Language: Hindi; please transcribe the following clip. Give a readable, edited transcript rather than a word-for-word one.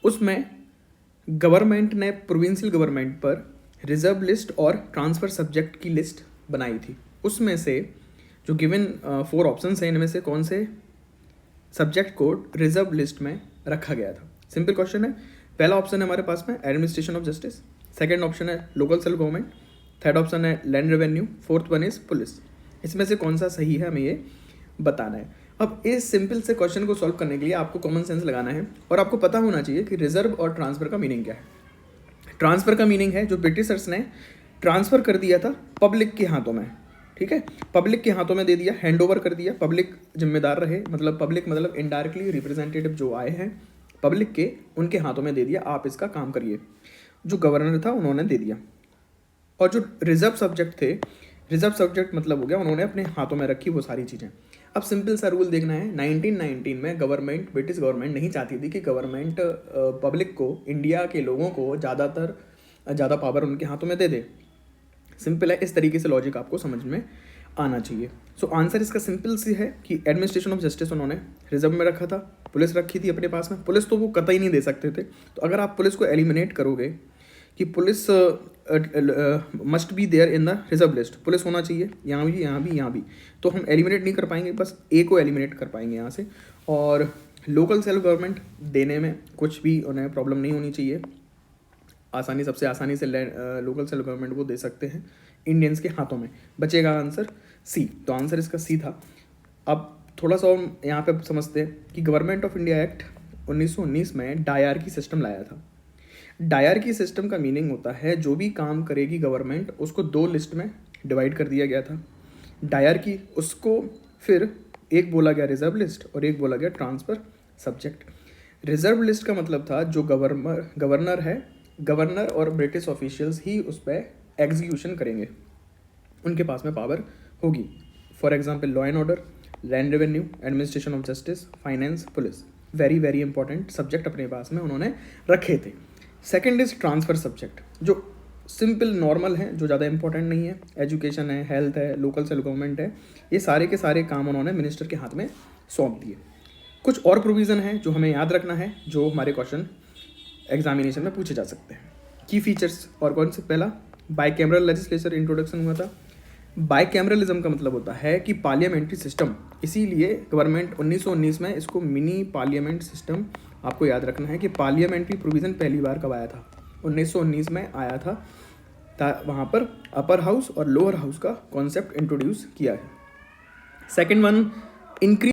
उसमें गवर्नमेंट ने प्रोविंशियल गवर्नमेंट पर रिजर्व लिस्ट और ट्रांसफ़र सब्जेक्ट की लिस्ट बनाई थी। उसमें से जो गिवन 4 ऑप्शंस हैं, इनमें से कौन से सब्जेक्ट को रिजर्व लिस्ट में रखा गया था? सिंपल क्वेश्चन है। पहला ऑप्शन है हमारे पास में administration of justice, second option है local self government, third option है land revenue, fourth one is police. इसमें से कौन सा सही है हमें ये बताना है। अब इस सिंपल से क्वेश्चन को सॉल्व करने के लिए आपको कॉमन सेंस लगाना है और आपको पता होना चाहिए कि रिजर्व और ट्रांसफ़र का मीनिंग क्या है। ट्रांसफ़र का मीनिंग है जो ब्रिटिशर्स ने ट्रांसफ़र कर दिया था पब्लिक के हाथों में, ठीक है, पब्लिक के हाथों में दे दिया, हैंड ओवर कर दिया, पब्लिक जिम्मेदार रहे, मतलब पब्लिक मतलब इनडायरेक्टली रिप्रेजेंटेटिव जो आए हैं पब्लिक के, उनके हाथों में दे दिया, आप इसका काम करिए। जो गवर्नर था उन्होंने दे दिया। और जो रिजर्व सब्जेक्ट थे, रिजर्व सब्जेक्ट मतलब हो गया उन्होंने अपने हाथों में रखी वो सारी चीज़ें। अब सिंपल सा रूल देखना है, 1919 में गवर्नमेंट, ब्रिटिश गवर्नमेंट नहीं चाहती थी कि गवर्नमेंट पब्लिक को, इंडिया के लोगों को ज़्यादा पावर उनके हाथों में दे दे। सिंपल है, इस तरीके से लॉजिक आपको समझ में आना चाहिए। सो आंसर इसका सिंपल सी है कि एडमिनिस्ट्रेशन ऑफ जस्टिस उन्होंने रिजर्व में रखा था, पुलिस रखी थी अपने पास में। पुलिस तो वो कतई नहीं दे सकते थे, तो अगर आप पुलिस को एलिमिनेट करोगे कि police must be there in the reserve list, police होना चाहिए यहाँ भी, यहाँ भी, यहाँ भी, तो हम एलिमिनेट नहीं कर पाएंगे, बस ए को एलिमिनेट कर पाएंगे यहाँ से। और लोकल सेल्फ गवर्नमेंट देने में कुछ भी उन्हें प्रॉब्लम नहीं होनी चाहिए, सबसे आसानी से लोकल सेल्फ गवर्नमेंट वो दे सकते हैं इंडियंस के हाथों में। बचेगा आंसर सी, तो आंसर इसका सी था। अब थोड़ा सा हम यहाँ पे समझते हैं कि गवर्नमेंट ऑफ इंडिया एक्ट 1919 में डायरकी सिस्टम लाया था। डायरकी सिस्टम का मीनिंग होता है जो भी काम करेगी गवर्नमेंट उसको 2 लिस्ट में डिवाइड कर दिया गया था। डायरकी, उसको फिर एक बोला गया रिजर्व लिस्ट और एक बोला गया ट्रांसफ़र सब्जेक्ट। रिजर्व लिस्ट का मतलब था जो गवर्नर है, गवर्नर और ब्रिटिश ऑफिशियल्स ही उस पर एग्जीक्यूशन करेंगे, उनके पास में पावर होगी। For example law and order, land revenue, administration of justice, finance, police, very very important subject अपने पास में उन्होंने रखे थे। सेकंड इज ट्रांसफ़र सब्जेक्ट, जो सिंपल नॉर्मल है, जो ज़्यादा इंपॉर्टेंट नहीं है, एजुकेशन है, हेल्थ है, लोकल सेल्फ गवर्नमेंट है, ये सारे के सारे काम उन्होंने मिनिस्टर के हाथ में सौंप दिए। कुछ और प्रोविज़न है जो हमें याद रखना है, जो हमारे क्वेश्चन एग्जामिनेशन में पूछे जा सकते हैं। की फीचर्स और कौन से? पहला, बाइकैमरल लेजिस्लेचर इंट्रोडक्शन हुआ था। बाइकैमरलिज्म का मतलब होता है कि पार्लियामेंट्री सिस्टम, इसीलिए गवर्नमेंट 1919 में इसको मिनी पार्लियामेंट सिस्टम, आपको याद रखना है कि पार्लियामेंट्री प्रोविज़न पहली बार कब आया था? 1919 में आया था, वहाँ पर अपर हाउस और लोअर हाउस का कॉन्सेप्ट इंट्रोड्यूस किया है। Second one, increase